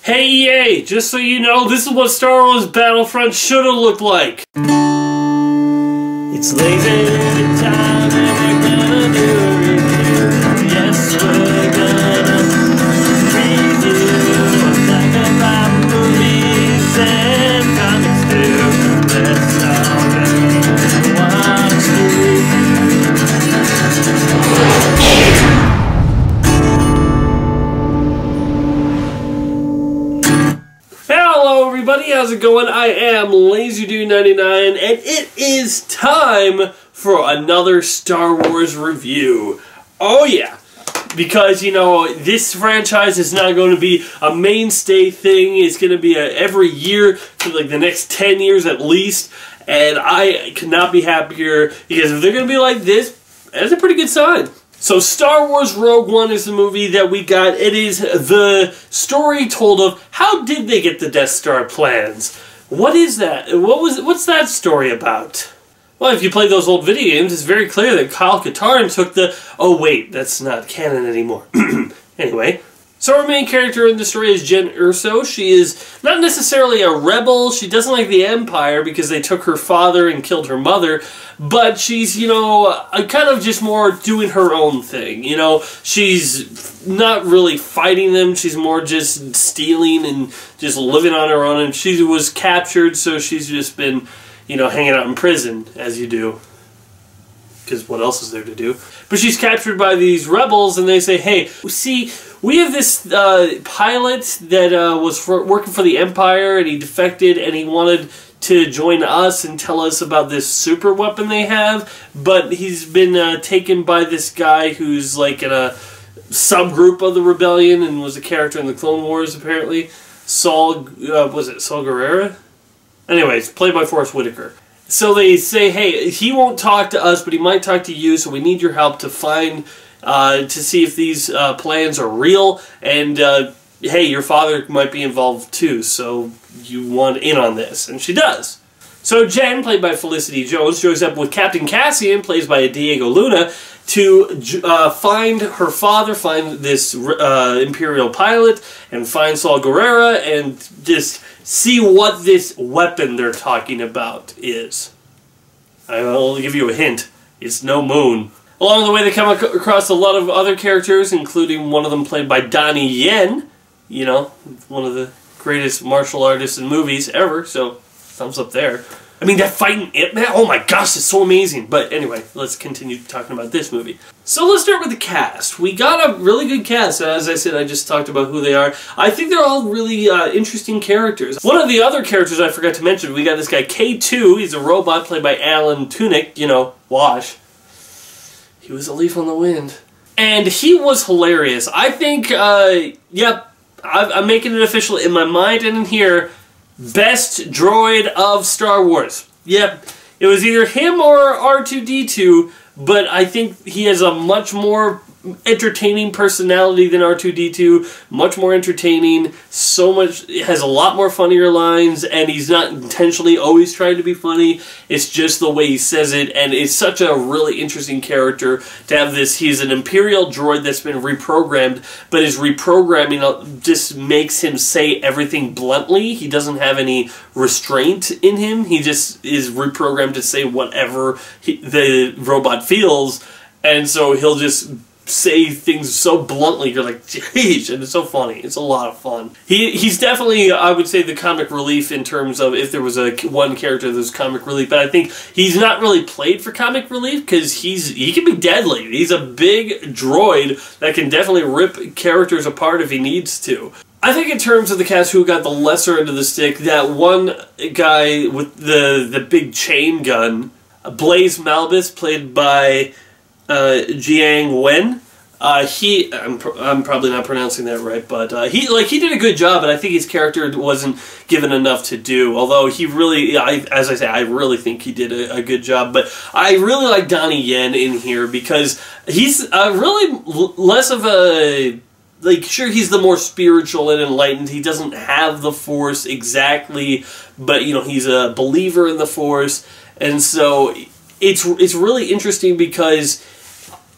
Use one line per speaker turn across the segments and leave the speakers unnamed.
Hey EA, just so you know, this is what Star Wars Battlefront should have looked like. It's laser time and we're gonna do a review. Yes, we're gonna review talk about movies and comics too. Let's talk about watch the Hello everybody, how's it going? I am LazyDude99 and it is time for another Star Wars review. Oh yeah, because you know, this franchise is not going to be a mainstay thing. It's going to be every year for like the next 10 years at least, and I could not be happier because if they're going to be like this, that's a pretty good sign. So Star Wars Rogue One is the movie that we got. It is the story told of how did they get the Death Star plans? What is that? What's that story about? Well, if you play those old video games, it's very clear that Kyle Katarn took the... Oh wait, that's not canon anymore. Anyway, so our main character in the story is Jyn Erso. She is not necessarily a rebel. She doesn't like the Empire because they took her father and killed her mother. But she's, you know, kind of just more doing her own thing. You know, she's not really fighting them. She's more just stealing and just living on her own. And she was captured, so she's just been, you know, hanging out in prison, as you do. Because what else is there to do? But she's captured by these rebels, and they say, hey, see, we have this pilot that was working for the Empire, and he defected, and he wanted to join us and tell us about this super weapon they have, but he's been taken by this guy who's like in a subgroup of the rebellion and was a character in the Clone Wars, apparently. Was it Saul Guerrera? Anyways, played by Forrest Whitaker. So they say, hey, he won't talk to us, but he might talk to you, so we need your help to find, to see if these plans are real, and hey, your father might be involved too, so you want in on this. And she does. So Jen, played by Felicity Jones, shows up with Captain Cassian, played by Diego Luna, to find her father, find this Imperial pilot, and find Saul Guerrera, and just see what this weapon they're talking about is. I'll give you a hint. It's no moon. Along the way, they come across a lot of other characters, including one of them played by Donnie Yen. You know, one of the greatest martial artists in movies ever, so thumbs up there. I mean, that fighting Ip Man, oh my gosh, it's so amazing. But anyway, let's continue talking about this movie. So let's start with the cast. We got a really good cast. As I said, I just talked about who they are. I think they're all really interesting characters. One of the other characters I forgot to mention, we got this guy K2. He's a robot played by Alan Tudyk, you know, Wash. He was a leaf on the wind. And he was hilarious. I think, yep. I'm making it official in my mind and in here. Best droid of Star Wars. Yep. It was either him or R2-D2, but I think he has a much more entertaining personality than R2-D2. Much more entertaining. So much. It has a lot more funnier lines, and he's not intentionally always trying to be funny. It's just the way he says it, and it's such a really interesting character to have this. He's an Imperial droid that's been reprogrammed, but his reprogramming just makes him say everything bluntly. He doesn't have any restraint in him. He just is reprogrammed to say whatever the robot feels, and so he'll just say things so bluntly, you're like, geez, and it's so funny. It's a lot of fun. He's definitely, I would say, the comic relief in terms of if there was one character that was comic relief, but I think he's not really played for comic relief because he can be deadly. He's a big droid that can definitely rip characters apart if he needs to. I think in terms of the cast who got the lesser end of the stick, that one guy with the big chain gun, Blaise Malbus, played by Jiang Wen. I'm probably not pronouncing that right, but he did a good job, and I think his character wasn't given enough to do. Although he really, as I say, I really think he did a good job. But I really like Donnie Yen in here because he's really less of a, like, sure, he's the more spiritual and enlightened. He doesn't have the Force exactly, but you know, he's a believer in the Force, and so it's really interesting because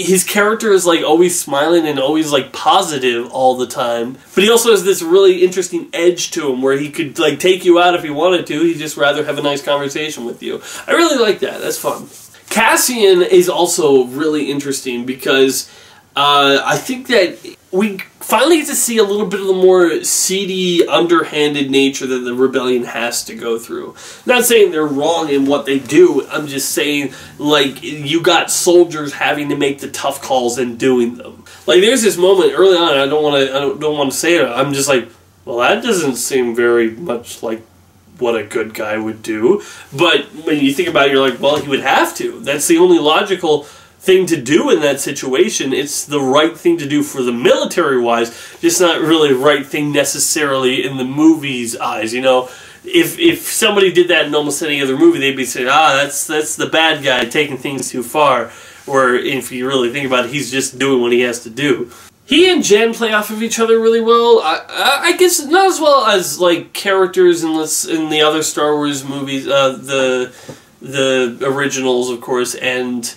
his character is like always smiling and always like positive all the time, but he also has this really interesting edge to him where he could like take you out if he wanted to. He'd just rather have a nice conversation with you. I really like that. That's fun. Cassian is also really interesting because I think that we finally get to see a little bit of the more seedy, underhanded nature that the rebellion has to go through. Not saying they're wrong in what they do, I'm just saying, like, you got soldiers having to make the tough calls and doing them. Like, there's this moment early on, I don't want to say it, I'm just like, well, that doesn't seem very much like what a good guy would do. But when you think about it, you're like, well, he would have to. That's the only logical thing to do in that situation. It's the right thing to do for the military-wise, just not really the right thing necessarily in the movie's eyes, you know. If somebody did that in almost any other movie, they'd be saying, that's the bad guy taking things too far. Or if you really think about it, he's just doing what he has to do. He and Jen play off of each other really well. I guess not as well as like characters in the other Star Wars movies, the originals, of course, and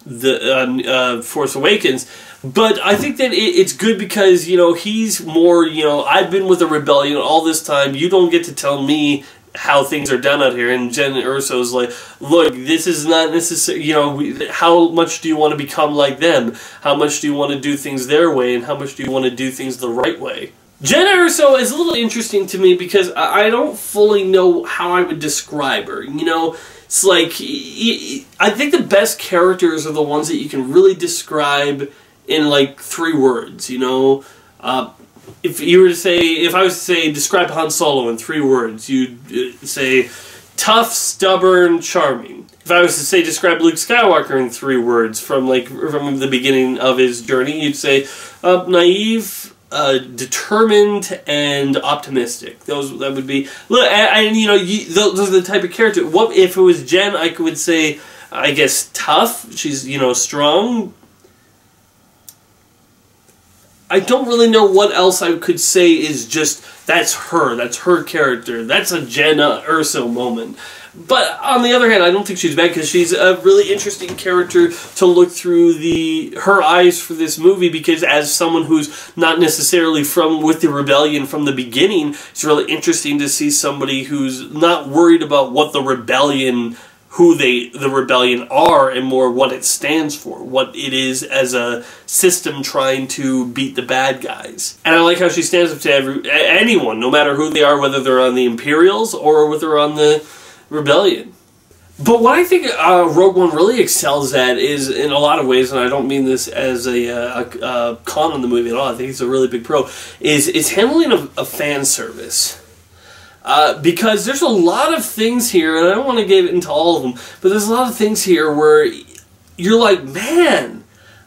the Force Awakens, but I think that it's good because, you know, he's more, you know, I've been with the rebellion all this time, you don't get to tell me how things are done out here, and Jen Erso's like, look, this is not necessary, you know, how much do you want to become like them? How much do you want to do things their way, and how much do you want to do things the right way? Jen Erso is a little interesting to me because I don't fully know how I would describe her, you know. It's like, I think the best characters are the ones that you can really describe in like 3 words, you know. If I was to say, describe Han Solo in 3 words, you'd say tough, stubborn, charming. If I was to say, describe Luke Skywalker in 3 words from the beginning of his journey, you'd say naive, determined, and optimistic. That would be, look, and you know, those are the type of character. What if it was Jen? I would say, I guess, tough. She's, you know, strong. I don't really know what else I could say is just that's her character. That's a Jen Erso moment. But on the other hand, I don't think she's bad because she's a really interesting character to look through her eyes for this movie, because as someone who's not necessarily with the rebellion from the beginning, it's really interesting to see somebody who's not worried about what the rebellion, the rebellion are, and more what it stands for, what it is as a system trying to beat the bad guys. And I like how she stands up to anyone, no matter who they are, whether they're on the Imperials or whether they're on the rebellion. But what I think Rogue One really excels at is, in a lot of ways, and I don't mean this as a con on the movie at all, I think it's a really big pro, is handling of fan service. Because there's a lot of things here, and I don't want to get into all of them, but there's a lot of things here where you're like, man,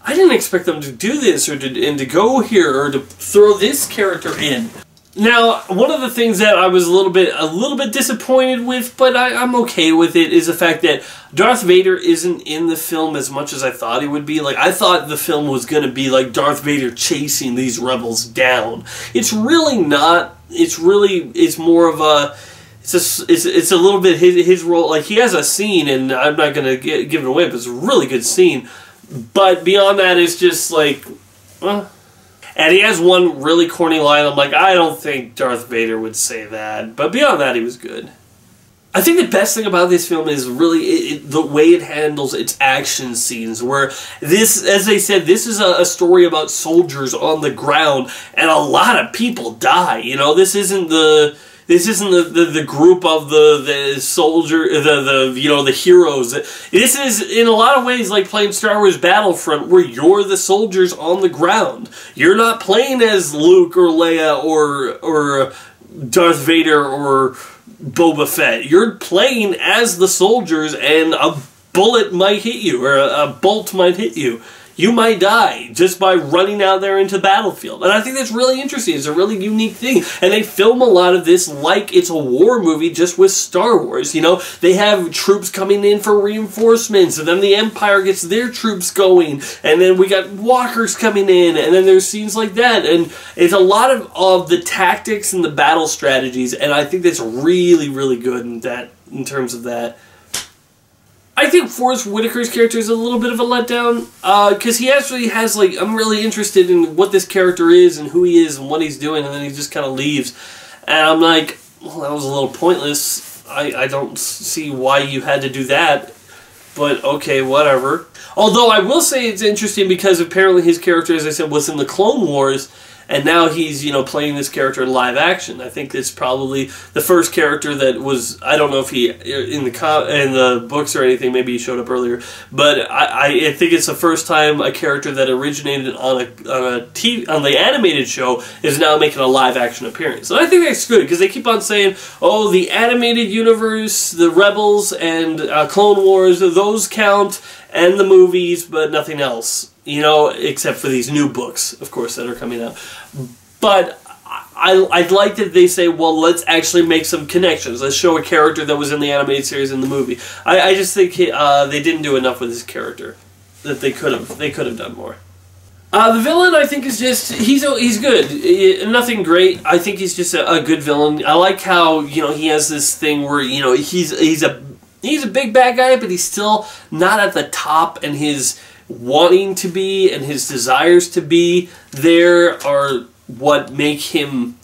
I didn't expect them to do this, and to go here, or to throw this character in. Now, one of the things that I was a little bit disappointed with, but I'm okay with it, is the fact that Darth Vader isn't in the film as much as I thought he would be. Like, I thought the film was going to be like Darth Vader chasing these rebels down. It's really not. It's more of a. It's a little bit his role. Like, he has a scene, and I'm not going to give it away, but it's a really good scene. But beyond that, it's just like, well. And he has one really corny line. I'm like, I don't think Darth Vader would say that. But beyond that, he was good. I think the best thing about this film is really the way it handles its action scenes. Where this, as I said, this is a story about soldiers on the ground, and a lot of people die. You know, this isn't the group of the soldier, the heroes. This is, in a lot of ways, like playing Star Wars Battlefront, where you're the soldiers on the ground. You're not playing as Luke or Leia or Darth Vader or Boba Fett. You're playing as the soldiers, and a bullet might hit you, or a bolt might hit you. You might die just by running out there into the battlefield. And I think that's really interesting. It's a really unique thing. And they film a lot of this like it's a war movie, just with Star Wars. You know, they have troops coming in for reinforcements, and then the Empire gets their troops going, and then we got walkers coming in, and then there's scenes like that. And it's a lot of the tactics and the battle strategies, and I think that's really, really good in terms of that. I think Forrest Whitaker's character is a little bit of a letdown, because he actually has, like, I'm really interested in what this character is and who he is and what he's doing, and then he just kind of leaves. And I'm like, well, that was a little pointless. I don't see why you had to do that, but okay, whatever. Although I will say it's interesting because apparently his character, as I said, was in the Clone Wars, and now he's, you know, playing this character in live action. I think it's probably the first character that was, I don't know if he, in the books or anything, maybe he showed up earlier, but I think it's the first time a character that originated on the animated show is now making a live action appearance. And I think that's good, because they keep on saying, oh, the animated universe, the Rebels, and Clone Wars, those count, and the movies, but nothing else. You know, except for these new books, of course, that are coming out. But I'd like that they say, well, let's actually make some connections. Let's show a character that was in the animated series in the movie. I just think they didn't do enough with his character. That they could have done more. The villain, I think, is just, he's good. Nothing great. I think he's just a good villain. I like how, you know, he has this thing where, you know, he's a big bad guy, but he's still not at the top, and his wanting to be and his desires to be there are what make him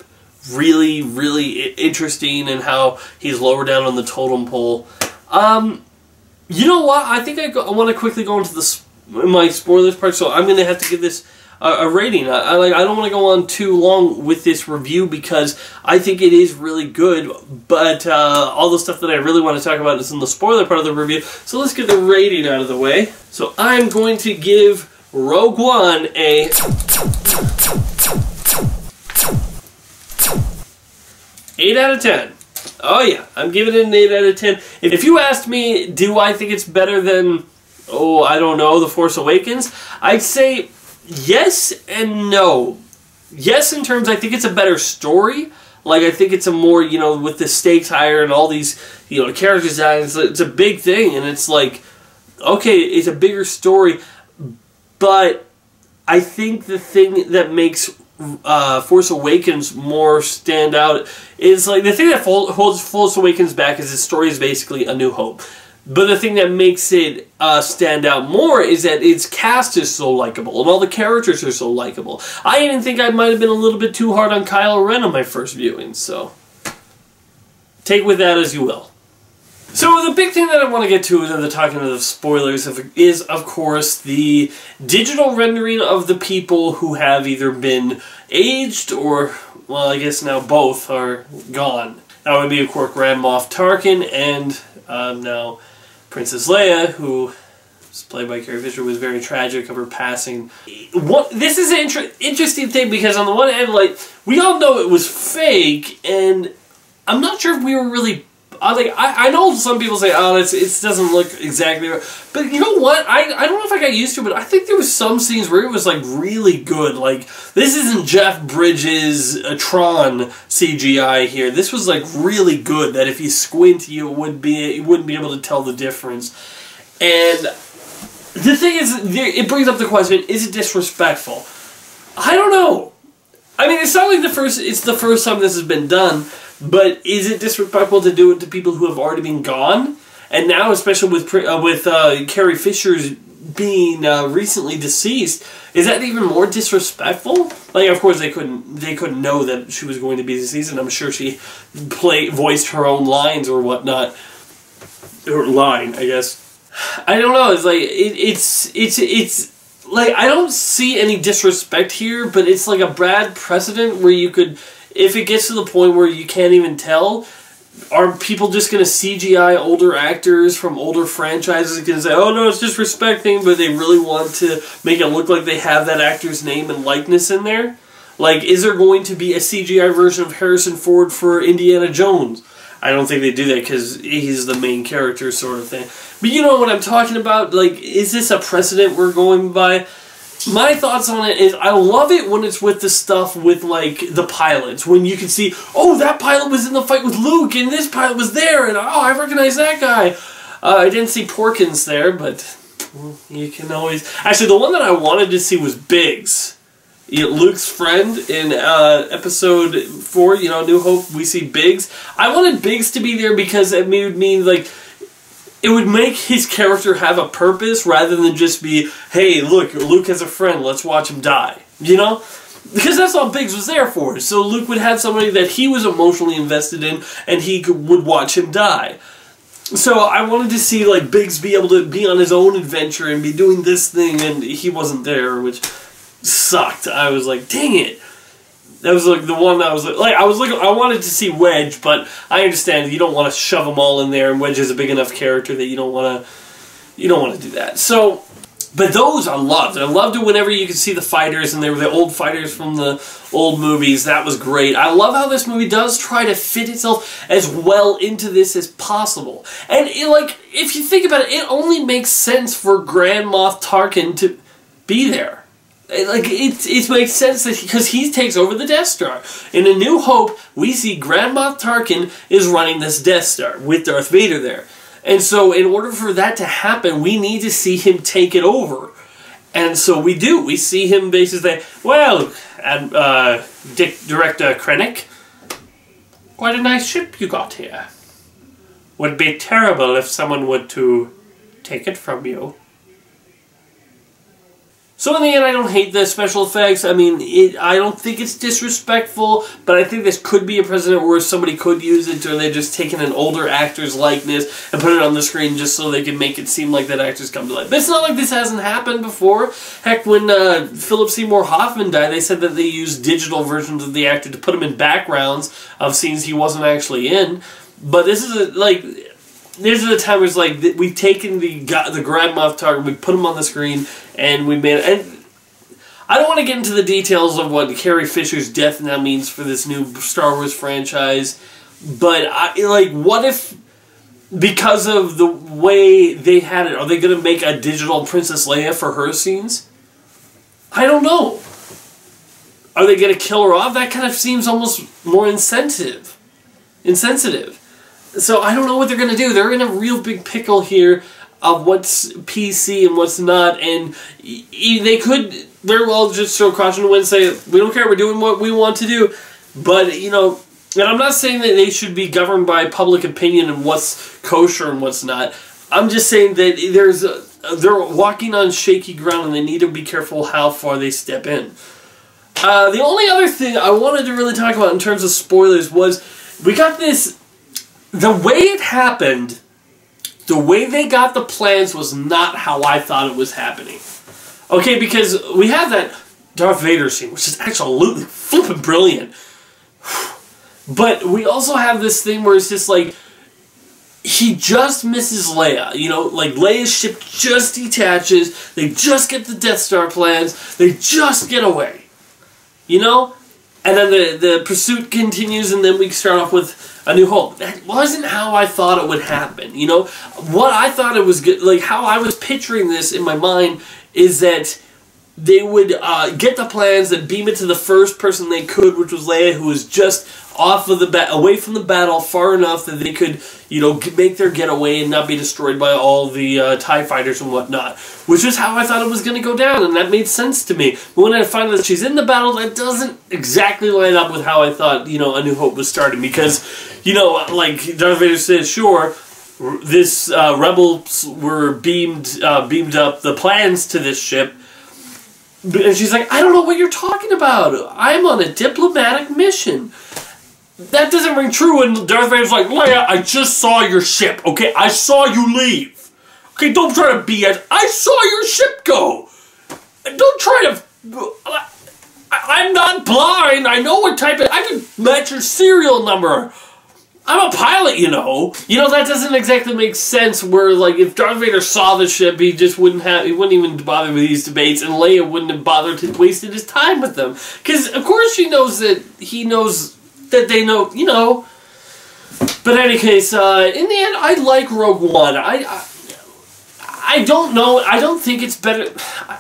really, really interesting, and how he's lower down on the totem pole. You know what? I think I want to quickly go into my spoilers part, so I'm going to have to give this a rating. I don't want to go on too long with this review because I think it is really good, but all the stuff that I really want to talk about is in the spoiler part of the review, so let's get the rating out of the way. So I'm going to give Rogue One a 8 out of 10. Oh yeah, I'm giving it an 8 out of 10. If you asked me, do I think it's better than, oh, I don't know, The Force Awakens, I'd say yes and no. Yes, in terms, I think it's a better story. Like, I think it's a more, you know, with the stakes higher and all these, you know, character designs, it's a big thing, and it's like, okay, it's a bigger story, but I think the thing that makes Force Awakens more stand out is, like, the thing that holds Force Awakens back is its story is basically A New Hope. But the thing that makes it stand out more is that its cast is so likable, and all the characters are so likable. I even think I might have been a little bit too hard on Kylo Ren on my first viewing, so take with that as you will. So the big thing that I want to get to in the talking of the spoilers is, of course, the digital rendering of the people who have either been aged or, well, I guess now both are gone. That would be, of course, Grand Moff Tarkin and now Princess Leia, who was played by Carrie Fisher, was very tragic of her passing. This is an interesting thing because on the one hand, like, we all know it was fake, and I'm not sure if we were really... I know some people say, oh, it doesn't look exactly right. But you know what? I don't know if I got used to it, but I think there was some scenes where it was, like, really good. Like, this isn't Jeff Bridges' Tron CGI here. This was, like, really good, that if you squint, you wouldn't be able to tell the difference. And the thing is, it brings up the question, is it disrespectful? I don't know. I mean, it's not like it's the first time this has been done, but is it disrespectful to do it to people who have already been gone? And now, especially with Carrie Fisher's being recently deceased, is that even more disrespectful? Like, of course, they couldn't know that she was going to be deceased, and I'm sure she voiced her own lines or whatnot, or line, I guess. I don't know. It's like it's like, I don't see any disrespect here, but it's like a bad precedent where you could, if it gets to the point where you can't even tell, are people just going to CGI older actors from older franchises and say, oh no, it's disrespecting, but they really want to make it look like they have that actor's name and likeness in there? Like, is there going to be a CGI version of Harrison Ford for Indiana Jones? I don't think they do that because he's the main character sort of thing. But you know what I'm talking about? Like, is this a precedent we're going by? My thoughts on it is, I love it when it's with the stuff with, like, the pilots. When you can see, oh, that pilot was in the fight with Luke, and this pilot was there, and oh, I recognize that guy. I didn't see Porkins there, but you can always... Actually, the one that I wanted to see was Biggs. You know, Luke's friend in episode 4, you know, New Hope, we see Biggs. I wanted Biggs to be there because it would mean, like, it would make his character have a purpose rather than just be, hey, look, Luke has a friend, let's watch him die. You know? Because that's all Biggs was there for. So Luke would have somebody that he was emotionally invested in, and would watch him die. So I wanted to see, like, Biggs be able to be on his own adventure and be doing this thing, and he wasn't there, which sucked. I was like, dang it. That was like the one I was like I wanted to see Wedge, but I understand you don't want to shove them all in there, and Wedge is a big enough character that you don't want to do that. So, but those I loved. I loved it whenever you could see the fighters, and they were the old fighters from the old movies. That was great. I love how this movie does try to fit itself as well into this as possible. And like, if you think about it, it only makes sense for Grand Moff Tarkin to be there. Like, it makes sense that because he takes over the Death Star. In A New Hope, we see Grand Moff Tarkin is running this Death Star with Darth Vader there. And so in order for that to happen, we need to see him take it over. And so we do. We see him basically say, well, Director Krennic, quite a nice ship you got here. Would be terrible if someone were to take it from you. So in the end, I don't hate the special effects. I mean, I don't think it's disrespectful, but I think this could be a precedent where somebody could use it, or they're just taking an older actor's likeness and put it on the screen just so they can make it seem like that actor's come to life. But it's not like this hasn't happened before. Heck, when Philip Seymour Hoffman died, they said that they used digital versions of the actor to put him in backgrounds of scenes he wasn't actually in. But this is There's a time where it's like, we've taken the Grand Moff Tarkin, we put him on the screen, and we made it. And I don't want to get into the details of what Carrie Fisher's death now means for this new Star Wars franchise, but what if, because of the way they had it, are they going to make a digital Princess Leia for her scenes? I don't know. Are they going to kill her off? That kind of seems almost more insensitive. So I don't know what they're going to do. They're in a real big pickle here of what's PC and what's not, and they could very well just throw caution to the wind and say, we don't care, we're doing what we want to do. But, you know, and I'm not saying that they should be governed by public opinion and what's kosher and what's not. I'm just saying that they're walking on shaky ground, and they need to be careful how far they step in. The only other thing I wanted to really talk about in terms of spoilers was, we got this. The way it happened, the way they got the plans was not how I thought it was happening. Okay, because we have that Darth Vader scene, which is absolutely flippin' brilliant. But we also have this thing where it's just like, he just misses Leia. You know, like, Leia's ship just detaches, they just get the Death Star plans, they just get away. You know? And then the pursuit continues, and then we start off with A New Hope. That wasn't how I thought it would happen, you know? What I thought it was good, like, how I was picturing this in my mind is that they would get the plans and beam it to the first person they could, which was Leia, who was just off of away from the battle far enough that they could, you know, make their getaway and not be destroyed by all the TIE fighters and whatnot. Which is how I thought it was going to go down, and that made sense to me. But when I find that she's in the battle, that doesn't exactly line up with how I thought, you know, A New Hope was starting. Because, you know, like Darth Vader says, sure, this rebels were beamed up the plans to this ship. And she's like, I don't know what you're talking about. I'm on a diplomatic mission. That doesn't ring true, and Darth Vader's like, Leia, I just saw your ship, okay? I saw you leave. Okay, don't try to BS. I saw your ship go. Don't try to... I'm not blind. I know what type of... I can match your serial number. I'm a pilot, you know. You know, that doesn't exactly make sense where, like, if Darth Vader saw the ship, he just wouldn't even bother with these debates, and Leia wouldn't have bothered to wasted his time with them. Because, of course, she knows that he knows... that they know, you know. But in any case, in the end, I like Rogue One. I don't know. I don't think it's better.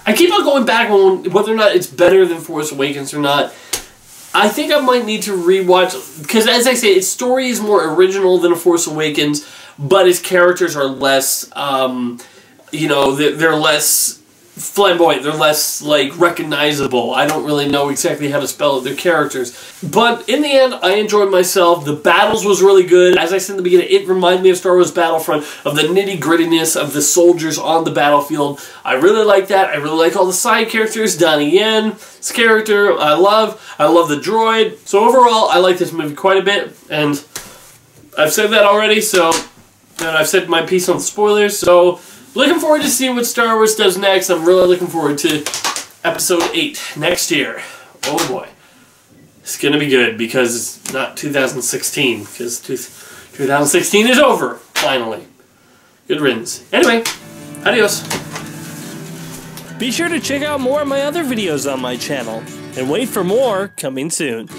I keep on going back on whether or not it's better than Force Awakens or not. I think I might need to rewatch, because as I say, its story is more original than A Force Awakens, but its characters are less, you know, they're less flamboyant. They're less, like, recognizable. I don't really know exactly how to spell their characters. But in the end, I enjoyed myself. The battles was really good. As I said in the beginning, it reminded me of Star Wars Battlefront, of the nitty-grittiness of the soldiers on the battlefield. I really like that. I really like all the side characters. Donnie Yen's character, I love the droid. So overall, I like this movie quite a bit. And I've said that already, so... And I've said my piece on spoilers, so... Looking forward to see what Star Wars does next. I'm really looking forward to Episode 8 next year. Oh boy. It's going to be good because it's not 2016. Because 2016 is over, finally. Good riddance. Anyway, adios.
Be sure to check out more of my other videos on my channel. And wait for more coming soon.